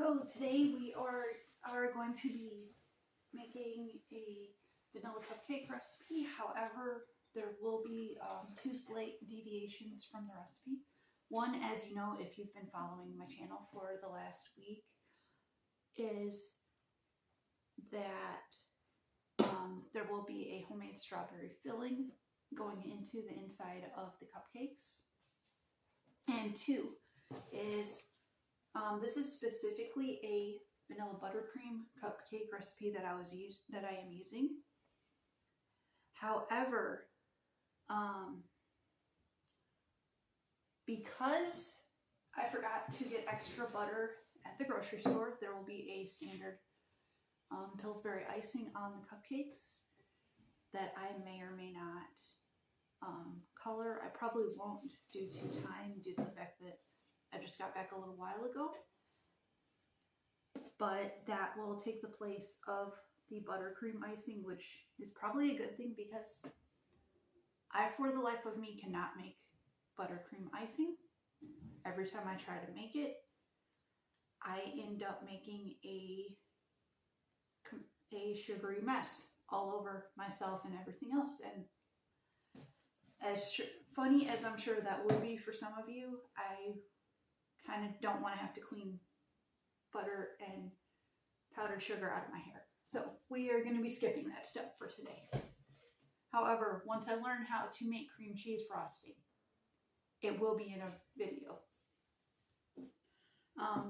So today we are going to be making a vanilla cupcake recipe. However, there will be two slight deviations from the recipe. One, as you know, if you've been following my channel for the last week, is that there will be a homemade strawberry filling going into the inside of the cupcakes. And two is this is specifically a vanilla buttercream cupcake recipe that I am using. However, because I forgot to get extra butter at the grocery store, there will be a standard Pillsbury icing on the cupcakes that I may or may not color. I probably won't due to time, due to the fact that I just got back a little while ago. But that will take the place of the buttercream icing, which is probably a good thing because I, for the life of me, cannot make buttercream icing. Every time I try to make it, I end up making a sugary mess all over myself and everything else. And as funny as I'm sure that would be for some of you, I kind of don't want to have to clean butter and powdered sugar out of my hair. So we are going to be skipping that step for today. However, once I learn how to make cream cheese frosting, it will be in a video.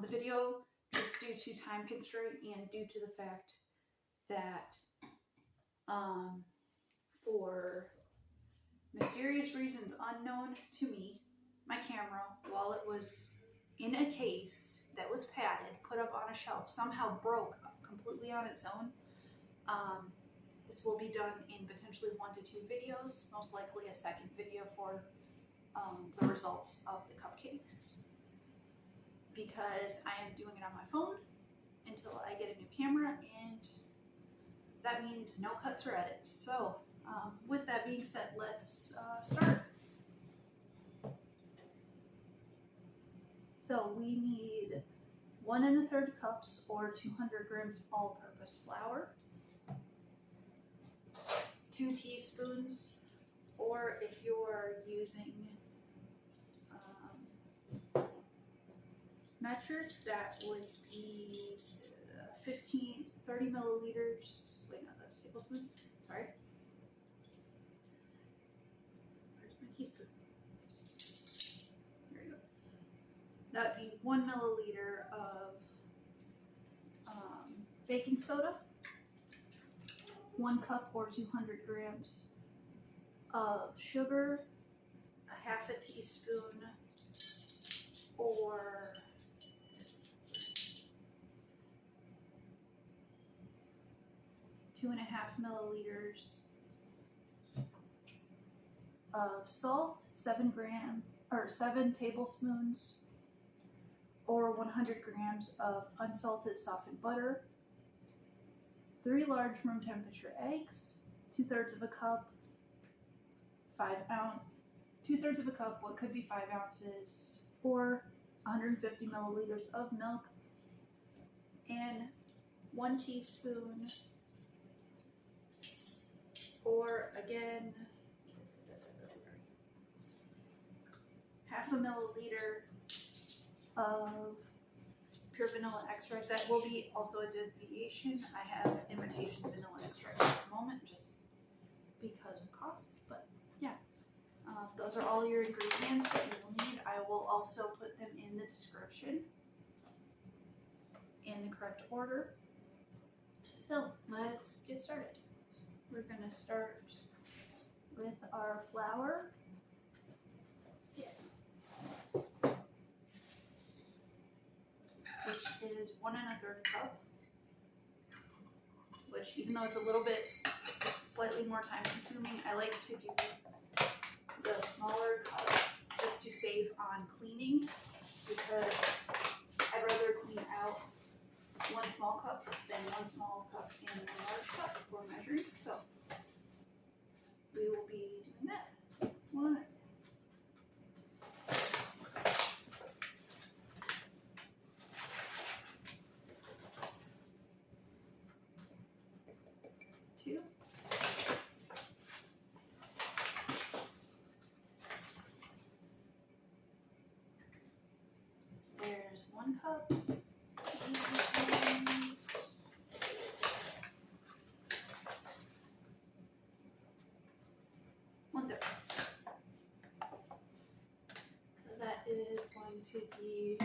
The video, just due to time constraint and due to the fact that for mysterious reasons unknown to me, my camera, while it was in a case that was padded, put up on a shelf, somehow broke completely on its own. This will be done in potentially 1 to 2 videos, most likely a second video for the results of the cupcakes, because I am doing it on my phone until I get a new camera, and that means no cuts or edits. So with that being said, let's start. So we need 1 1/3 cups or 200 grams of all-purpose flour, 2 teaspoons, or if you're using metric, that would be 30 milliliters. Wait, no, that's tablespoon. Sorry. Where's my teaspoon? There you go. That would be 1 milliliter of baking soda, 1 cup or 200 grams of sugar, a half a teaspoon or 2.5 milliliters of salt, 7 tablespoons, or 100 grams of unsalted softened butter, 3 large room temperature eggs, 2/3 of a cup, 2/3 of a cup, what could be 5 ounces, or 150 milliliters of milk, and 1 teaspoon, or again, half a milliliter of pure vanilla extract. That will be also a deviation. I have imitation vanilla extract at the moment just because of cost, but yeah. Those are all your ingredients that you will need. I will also put them in the description in the correct order. So let's get started. We're going to start with our flour. Which is 1 1/3 cup, which, even though it's a little bit slightly more time consuming, I like to do the smaller cup just to save on cleaning, because I'd rather clean out 1 small cup than 1 small cup and 1 large cup before measuring. So we will be doing that. One. is 1 cup. And 1/3. So that is going to be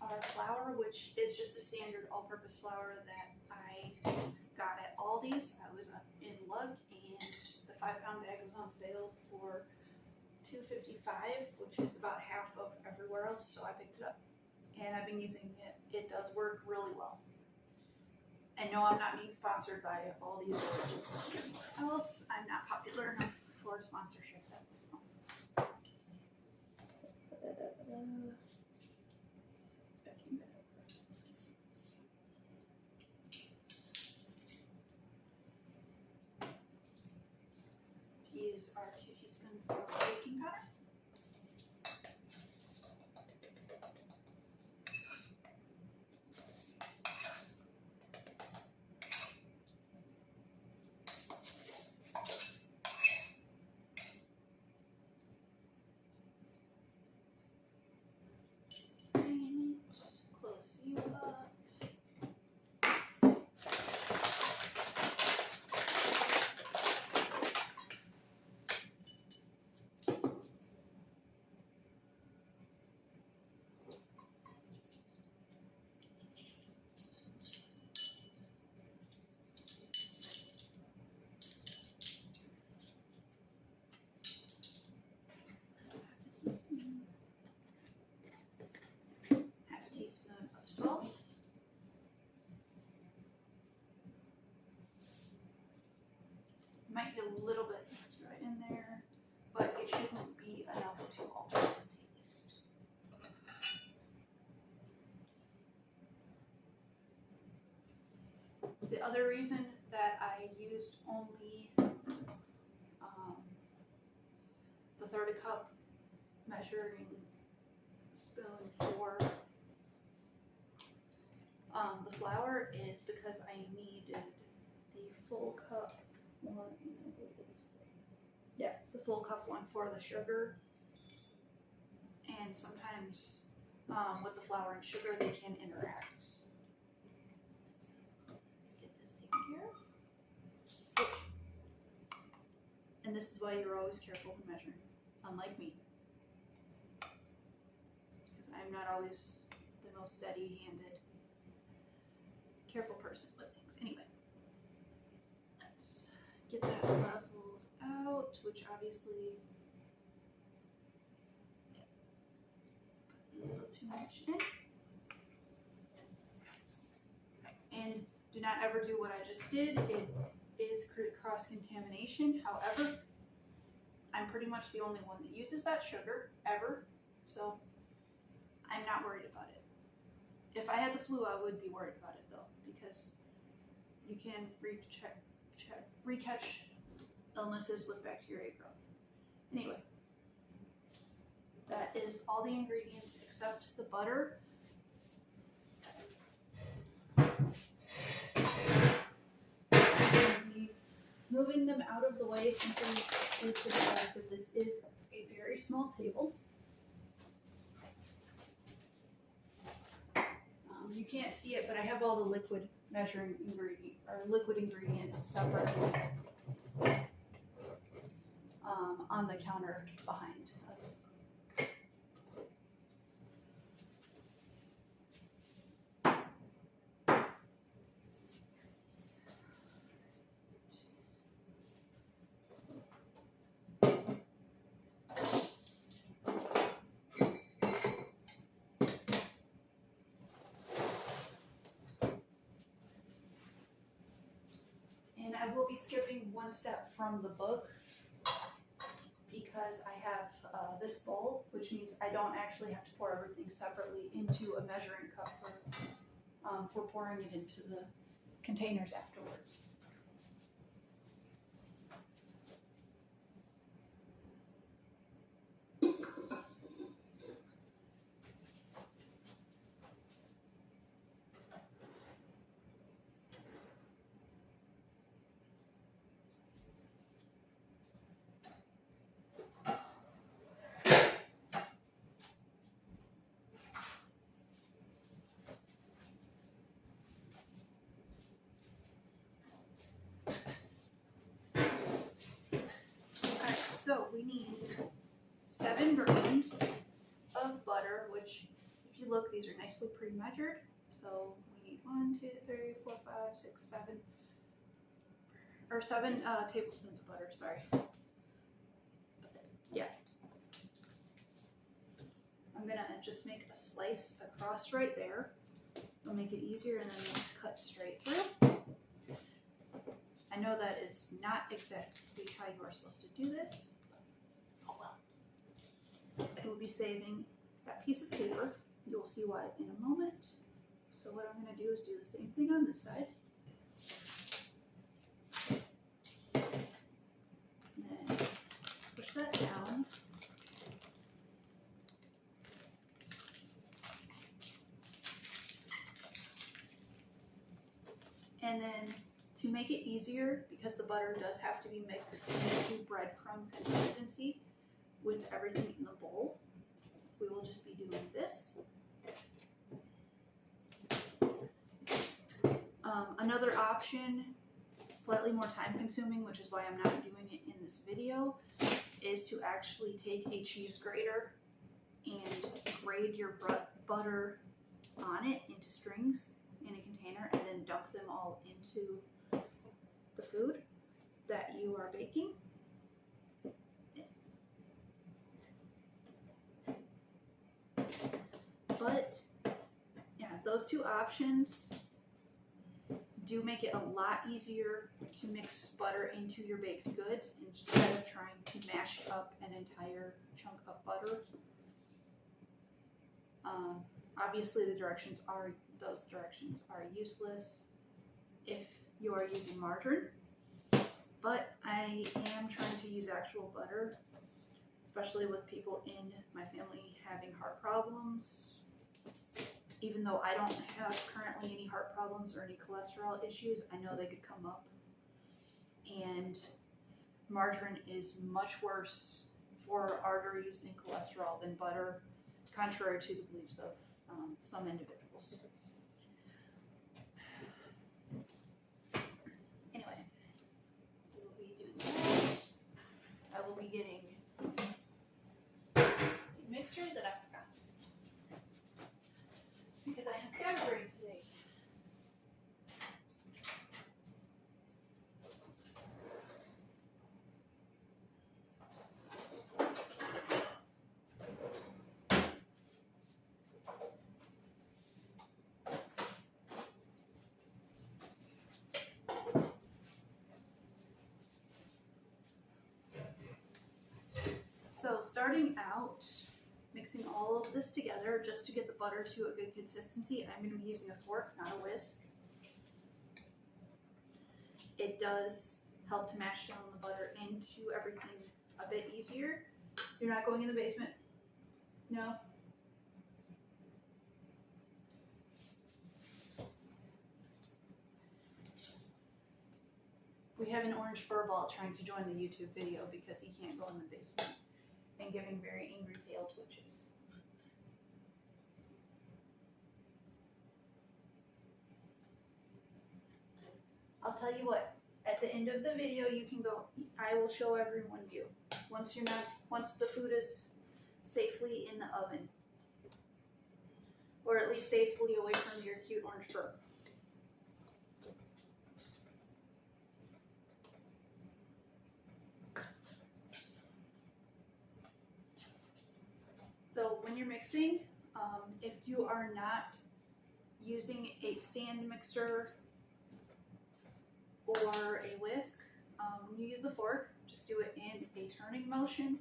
our flour, which is just a standard all-purpose flour that I got at Aldi's. I was in luck, and the 5-pound bag was on sale for $2.55, which is about half of everywhere else, so I picked it up. And I've been using it. It does work really well. And no, I'm not being sponsored by Aldi's or anywhere else. I'm not popular enough for sponsorship at this point. Use our 2 teaspoons of baking powder. And close you up. Half a teaspoon of salt. Might be a little bit extra in there, but it shouldn't be enough to alter the taste. The other reason that I used only the 1/3 cup measuring spoon for the flour is because I needed the full cup one. Yeah, the full cup one for the sugar. And sometimes with the flour and sugar, they can interact. So let's get this taken care of. And this is why you're always careful when measuring, unlike me. Because I'm not always the most steady-handed, careful person with things. Anyway, let's get that leveled out, which obviously, yeah, put a little too much in. And do not ever do what I just did. It is cross-contamination. However, I'm pretty much the only one that uses that sugar ever, so I'm not worried about it. If I had the flu, I would be worried about it though, because you can recatch illnesses with bacteria growth. Anyway, that is all the ingredients except the butter. Moving them out of the way simply due to the fact that this is a very small table. You can't see it, but I have all the liquid measuring liquid ingredients separately on the counter behind us. And I will be skipping one step from the book because I have this bowl, which means I don't actually have to pour everything separately into a measuring cup for pouring it into the containers afterwards. we need 7 grams of butter, which if you look, these are nicely pre-measured. So we need 1, 2, 3, 4, 5, 6, 7, or 7 tablespoons of butter, sorry. Yeah. I'm gonna just make a slice across right there. It'll make it easier, and then cut straight through. I know that is not exactly how you are supposed to do this. Oh well. So we'll be saving that piece of paper. You'll see why in a moment. So what I'm going to do is do the same thing on this side. And then push that down. And then to make it easier, because the butter does have to be mixed into breadcrumb consistency with everything in the bowl, we will just be doing this. Another option, slightly more time consuming, which is why I'm not doing it in this video, is to actually take a cheese grater and grate your butter on it into strings in a container, and then dump them all into the food that you are baking. But yeah, those two options do make it a lot easier to mix butter into your baked goods instead of trying to mash up an entire chunk of butter. Obviously those directions are useless if you are using margarine, but I am trying to use actual butter, especially with people in my family having heart problems. Even though I don't have currently any heart problems or any cholesterol issues, I know they could come up. And margarine is much worse for arteries and cholesterol than butter, contrary to the beliefs of some individuals. Anyway, we will be doing that. I will be getting a mixer that I forgot, because I am scattering today. So starting out, mixing all of this together just to get the butter to a good consistency, I'm going to be using a fork, not a whisk. It does help to mash down the butter into everything a bit easier. You're not going in the basement? No? We have an orange fur ball trying to join the YouTube video because he can't go in the basement and giving very angry tail twitches. I'll tell you what, at the end of the video you can go, I will show everyone you. Once the food is safely in the oven. Or at least safely away from your cute orange fur. So when you're mixing, if you are not using a stand mixer or a whisk, when you use the fork, just do it in a turning motion.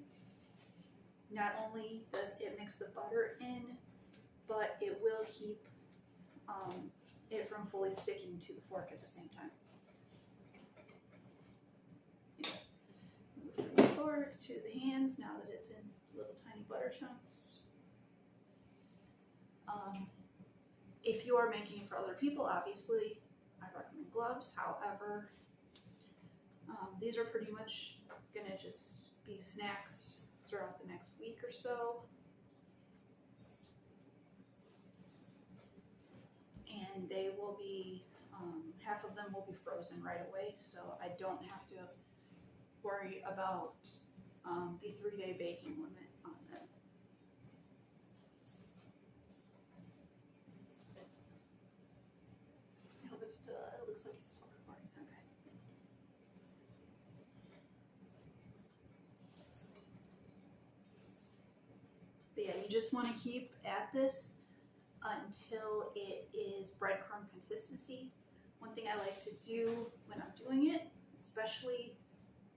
Not only does it mix the butter in, but it will keep it from fully sticking to the fork at the same time. Move from the fork to the hands now that it's in little tiny butter chunks. If you are making it for other people, obviously I recommend gloves. However, these are pretty much gonna just be snacks throughout the next week or so. And they will be, half of them will be frozen right away, so I don't have to worry about the 3-day baking limit on them. I hope it's still, it looks like it's still recording. Okay. But yeah, you just want to keep at this until it is breadcrumb consistency. One thing I like to do when I'm doing it, especially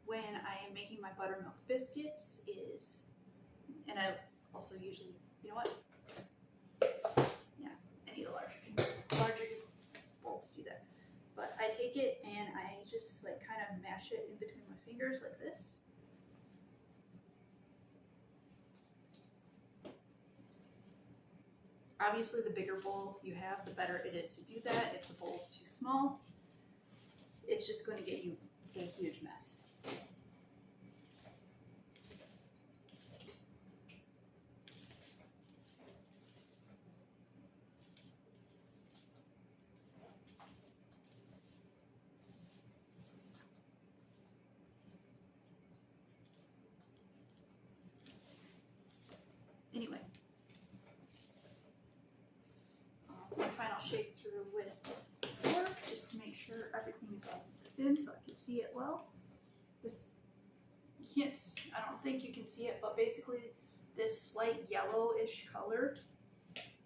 when I am making my buttermilk biscuits, is, and I also usually, you know what? Yeah, I need a larger bowl to do that. But I take it and I just like kind of mash it in between my fingers like this. Obviously, the bigger bowl you have, the better it is to do that. If the bowl is too small, it's just going to get you a huge mess. Anyway, one final shake through with fork just to make sure everything is all mixed in so I can see it well. This, you can't, I don't think you can see it, but basically this slight yellowish color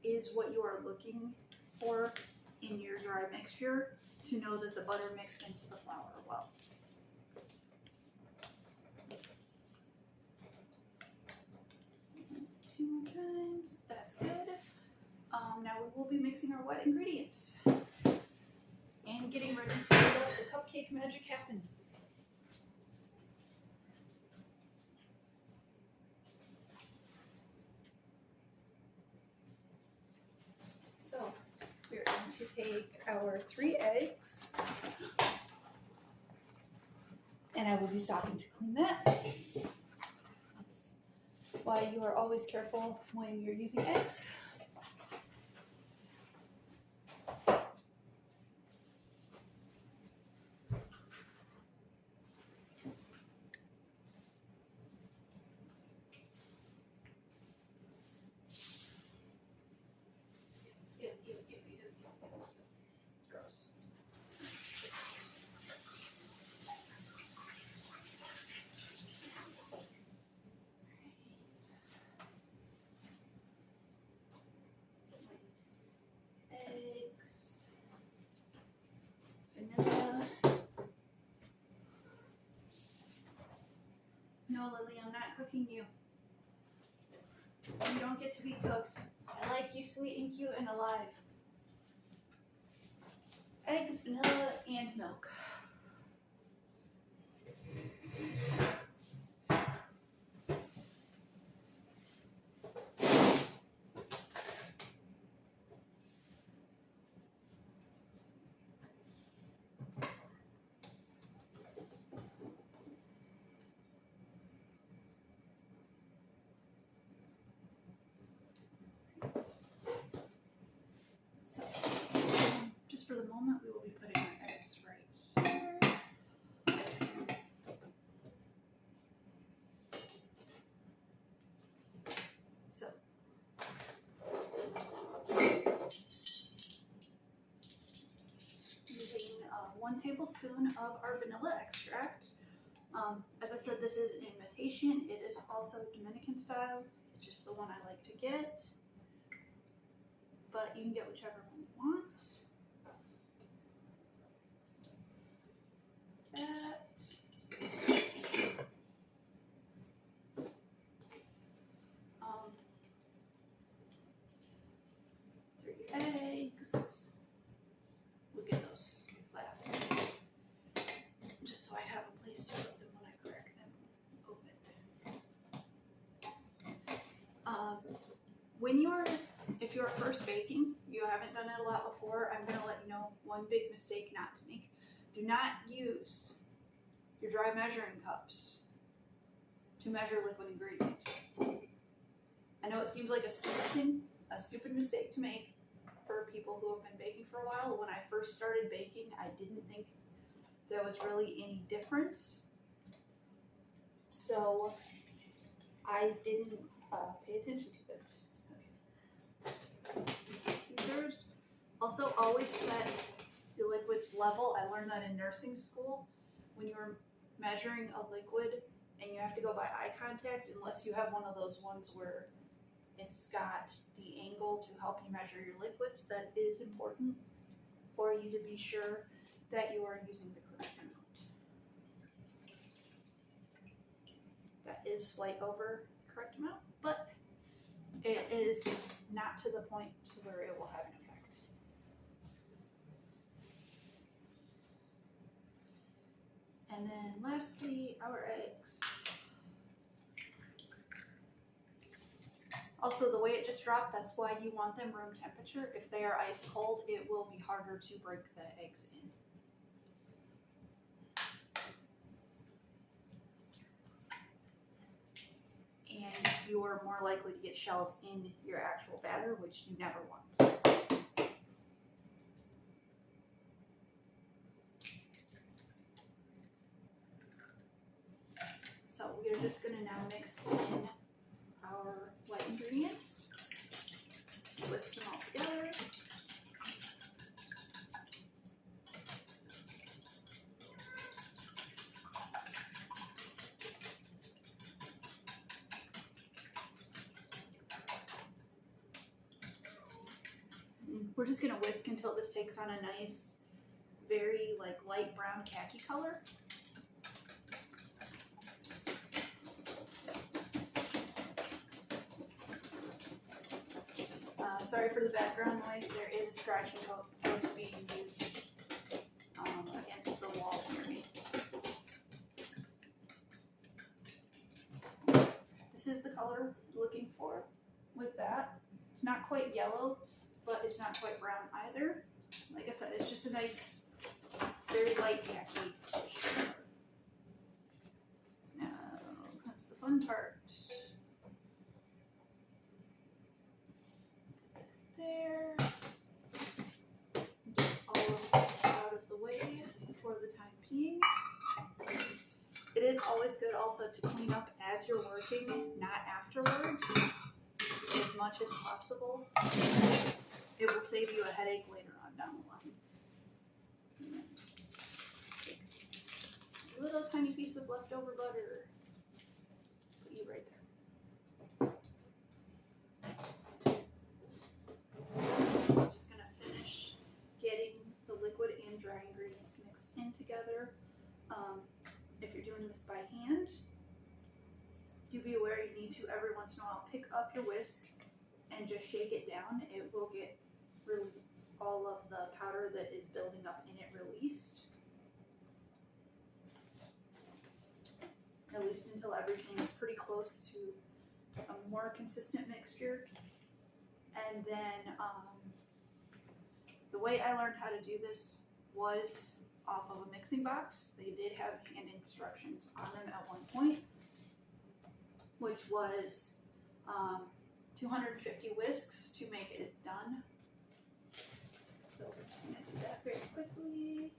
is what you are looking for in your dry mixture to know that the butter mixed into the flour well. 2 more times, that's good. Now we will be mixing our wet ingredients and getting ready to let the cupcake magic happen. So we're going to take our 3 eggs, and I will be stopping to clean that. That's why you are always careful when you're using eggs. Gross. Eggs, vanilla. No, Lily, I'm not cooking you. You don't get to be cooked. I like you sweet and cute and alive. Eggs, vanilla, and milk. For the moment, we will be putting our eggs right here. So, using 1 tablespoon of our vanilla extract. As I said, this is imitation. It is also Dominican style. It's just the one I like to get. But you can get whichever one you want. That. 3 eggs. We'll get those last, just so I have a place to put them when I crack them open. If you're first baking, you haven't done it a lot before, I'm going to let you know one big mistake not to make. Do not use your dry measuring cups to measure liquid ingredients. I know it seems like a stupid mistake to make for people who have been baking for a while. When I first started baking, I didn't think there was really any difference. so I didn't pay attention to it. Okay. 2/3. Also, always set your liquid's level. I learned that in nursing school. When you were measuring a liquid and you have to go by eye contact, unless you have one of those ones where it's got the angle to help you measure your liquids, that is important for you to be sure that you are using the correct amount. That is slight over the correct amount, but it is not to the point to where it will have an effect. And then lastly, our eggs. Also, the way it just dropped, that's why you want them room temperature. If they are ice cold, it will be harder to break the eggs in. And you're more likely to get shells in your actual batter, which you never want. So we're just going to now mix in our white ingredients, whisk them all together. We're just going to whisk until this takes on a nice, very light brown khaki color. Sorry for the background noise. There is a scratching post being used against the wall near me. This is the color I'm looking for with that. It's not quite yellow, but it's not quite brown either. Like I said, it's just a nice, very light khaki color. Now comes the fun part. There. Get all of this out of the way for the time being. It is always good also to clean up as you're working, not afterwards, as much as possible. It will save you a headache later on down the line. And a little tiny piece of leftover butter. Put you right there. Dry ingredients mixed in together. If you're doing this by hand, do be aware you need to every once in a while pick up your whisk and just shake it down. It will get all of the powder that is building up in it released. At least until everything is pretty close to a more consistent mixture. And then the way I learned how to do this was off of a mixing box. They did have hand instructions on them at one point, which was 250 whisks to make it done. So we're just going to do that very quickly.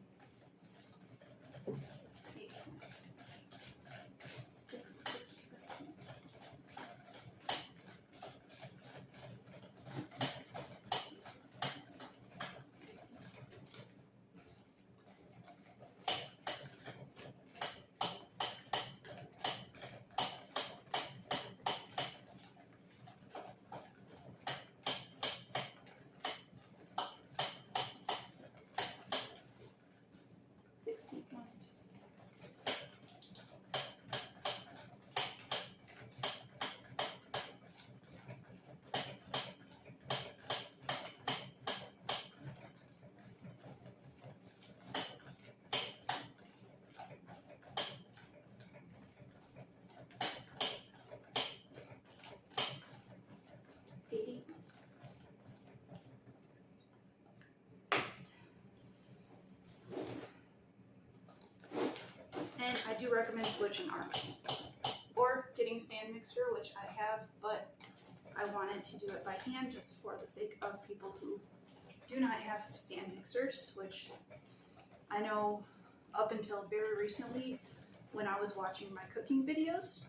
And I do recommend switching arms or getting a stand mixer, which I have, but I wanted to do it by hand just for the sake of people who do not have stand mixers, which I know up until very recently when I was watching my cooking videos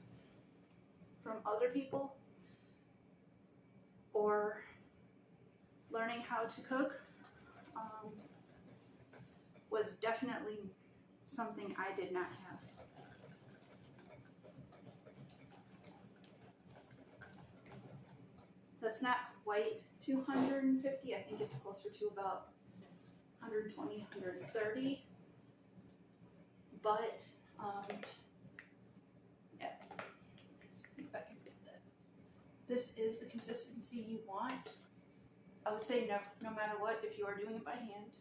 from other people or learning how to cook was definitely something I did not have. That's not quite 250. I think it's closer to about 120, 130. But, yeah. Let's see if I can get that. This is the consistency you want. I would say no matter what, if you are doing it by hand,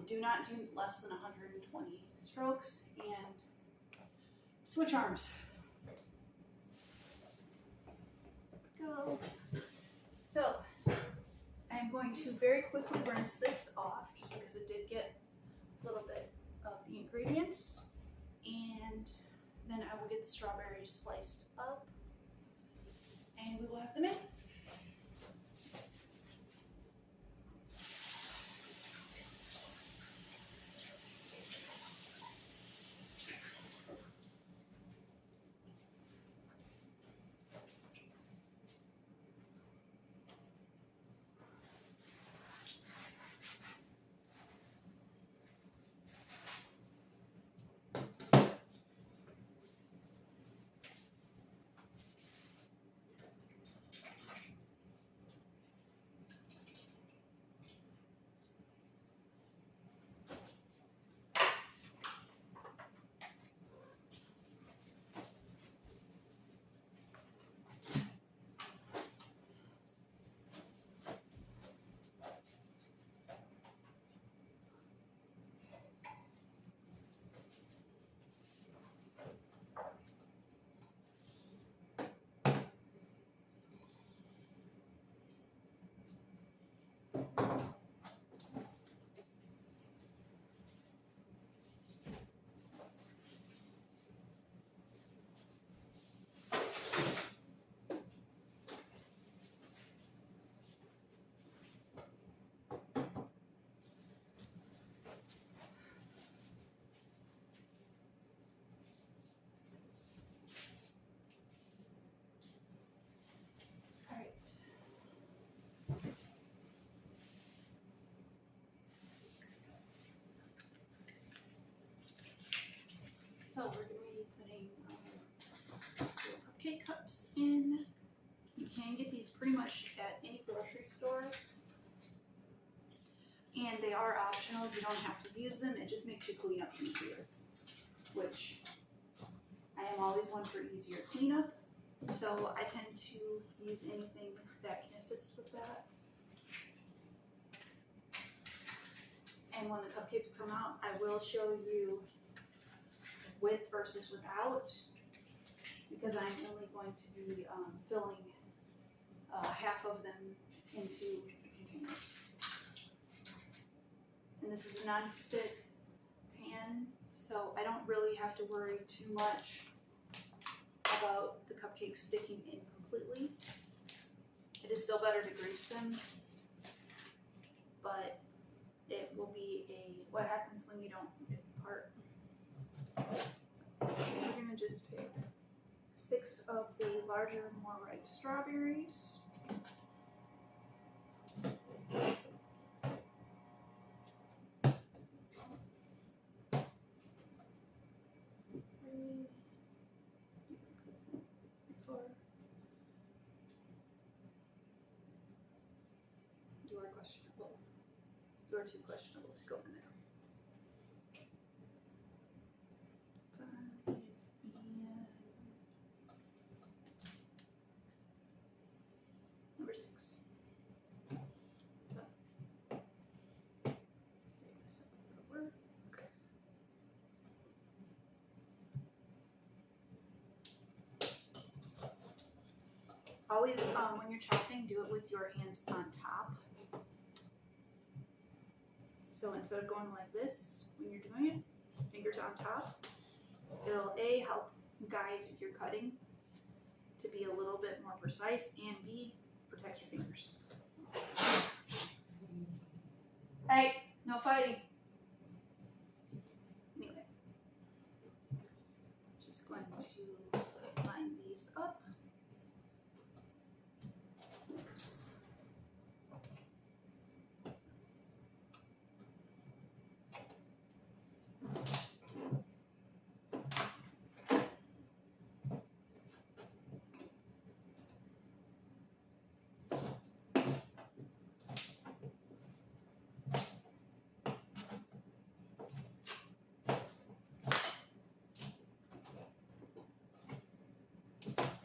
do not do less than 120 strokes and switch arms. Go. So, I'm going to very quickly rinse this off just because it did get a little bit of the ingredients, and then I will get the strawberries sliced up and we will have them in. So we're going to be putting cupcake cups in. You can get these pretty much at any grocery store. And they are optional. You don't have to use them. It just makes your cleanup easier. Which I am always one for easier cleanup. So I tend to use anything that can assist with that. And when the cupcakes come out, I will show you with versus without, because I'm only going to be filling half of them into containers. And this is a non-stick pan, so I don't really have to worry too much about the cupcakes sticking in completely. It is still better to grease them, but it will be what happens when you don't get part. So we're going to just pick 6 of the larger, more ripe strawberries. You are too questionable to go in there. 5 and number 6. So, save myself a little work. Okay. Always, when you're chopping, do it with your hands on top. So instead of going like this when you're doing it, fingers on top, it'll A, help guide your cutting to be a little bit more precise, and B, protects your fingers. Hey, no fighting. Anyway,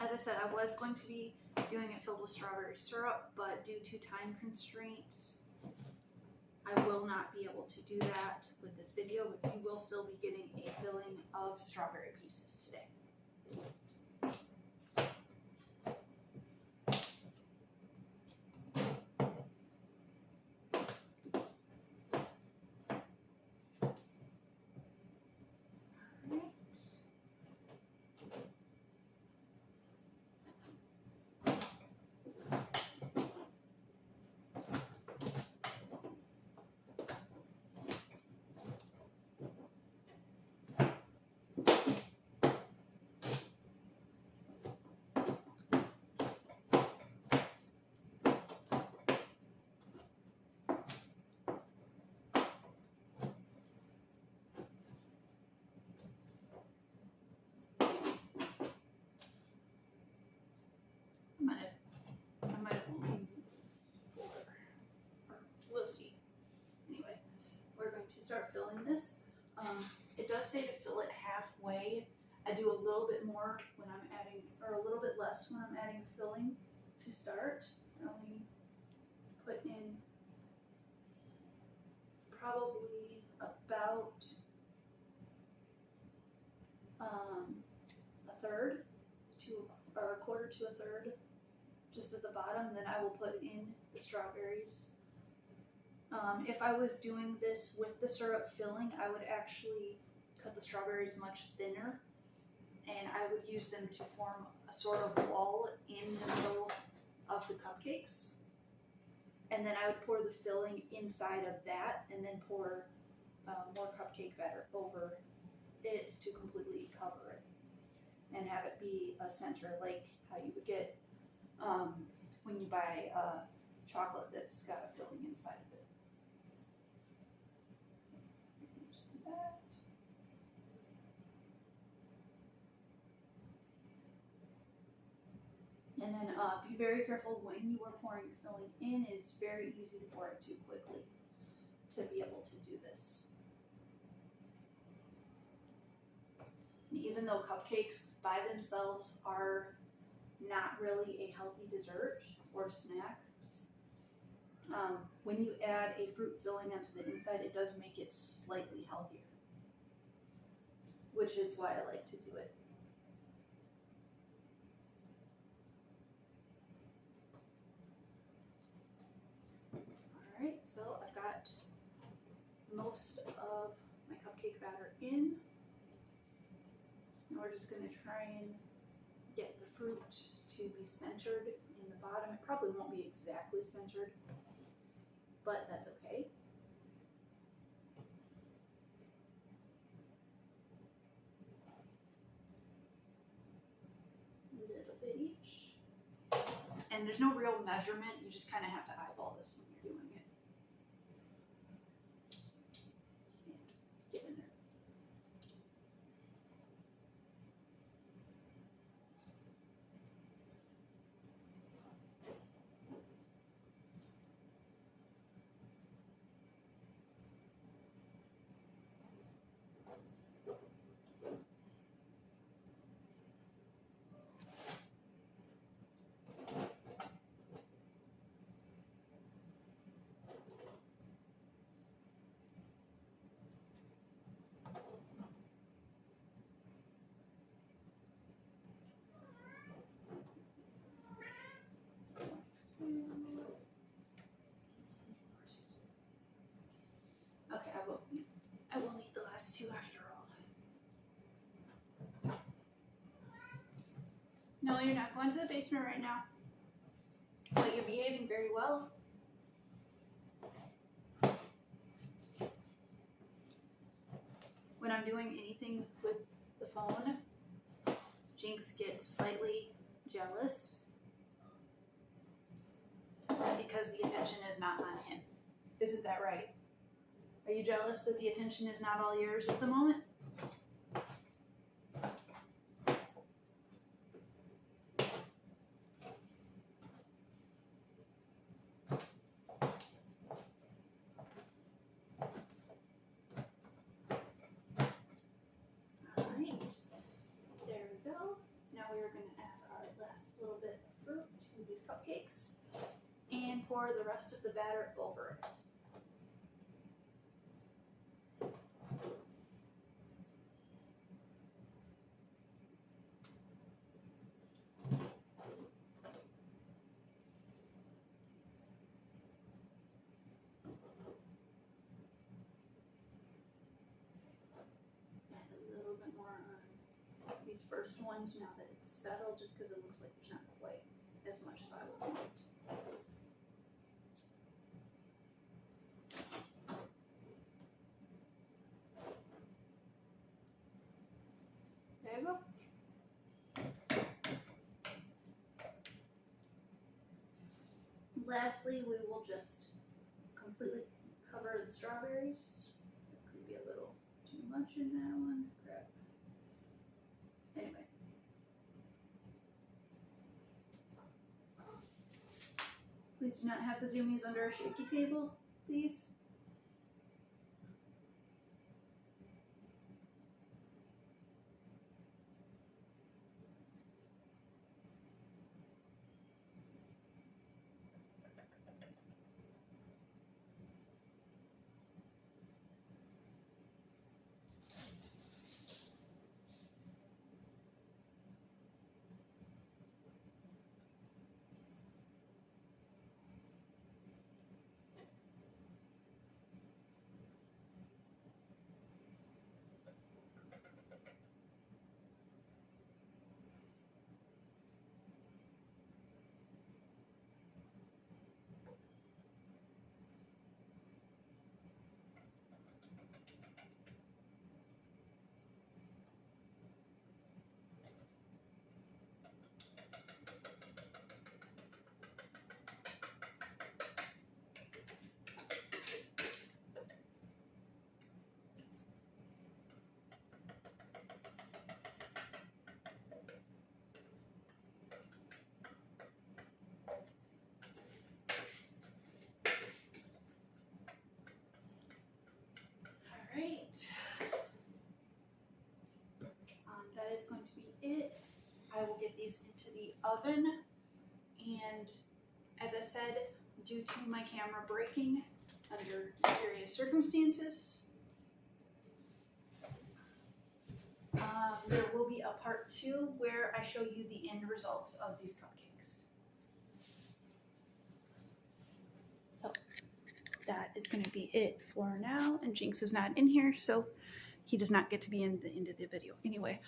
as I said, I was going to be doing it filled with strawberry syrup, but due to time constraints, I will not be able to do that with this video, but you will still be getting a filling of strawberry pieces today. I might have only 4, or we'll see. Anyway, we're going to start filling this. It does say to fill it halfway. I do a little bit more when I'm adding, or a little bit less when I'm adding filling to start. I only put in probably about a third to, or a quarter to a third just at the bottom. Then I will put in the strawberries. If I was doing this with the syrup filling, I would actually cut the strawberries much thinner, and I would use them to form a sort of wall in the middle of the cupcakes. And then I would pour the filling inside of that, and then pour more cupcake batter over it to completely cover it, and have it be a center, like how you would get when you buy chocolate that's got a filling inside of it. Just do that. And then be very careful when you are pouring your filling in. It's very easy to pour it too quickly to be able to do this. And even though cupcakes by themselves are not really a healthy dessert or snack, when you add a fruit filling onto the inside, it does make it slightly healthier, which is why I like to do it. Alright, so I've got most of my cupcake batter in. Now we're just going to try and get the fruit to be centered in the bottom. It probably won't be exactly centered, but that's okay. A little bit each. And there's no real measurement, you just kind of have to eyeball this when you're doing it. Yeah, get in there. Okay, I will need the last 2 after all. No, you're not going to the basement right now, but you're behaving very well. When I'm doing anything with the phone, Jinx gets slightly jealous because the attention is not on him. Isn't that right? Are you jealous that the attention is not all yours at the moment? Alright, there we go. Now we are going to add our cupcakes and pour the rest of the batter over it. These first ones now that it's settled, just because it looks like there's not quite as much as I would want. There you go. Lastly, we will just completely cover the strawberries. It's going to be a little too much in that one. Crap. Anyway. Please do not have the zoomies under a shaky table, please. Alright, that is going to be it. I will get these into the oven, and as I said, due to my camera breaking under various circumstances, there will be a part 2 where I show you the end results of these cupcakes. So that is going to be it for now, and Jinx is not in here, so he does not get to be in the end of the video. Anyway,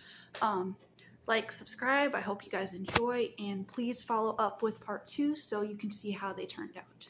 like, subscribe. I hope you guys enjoy, and please follow up with part 2 so you can see how they turned out.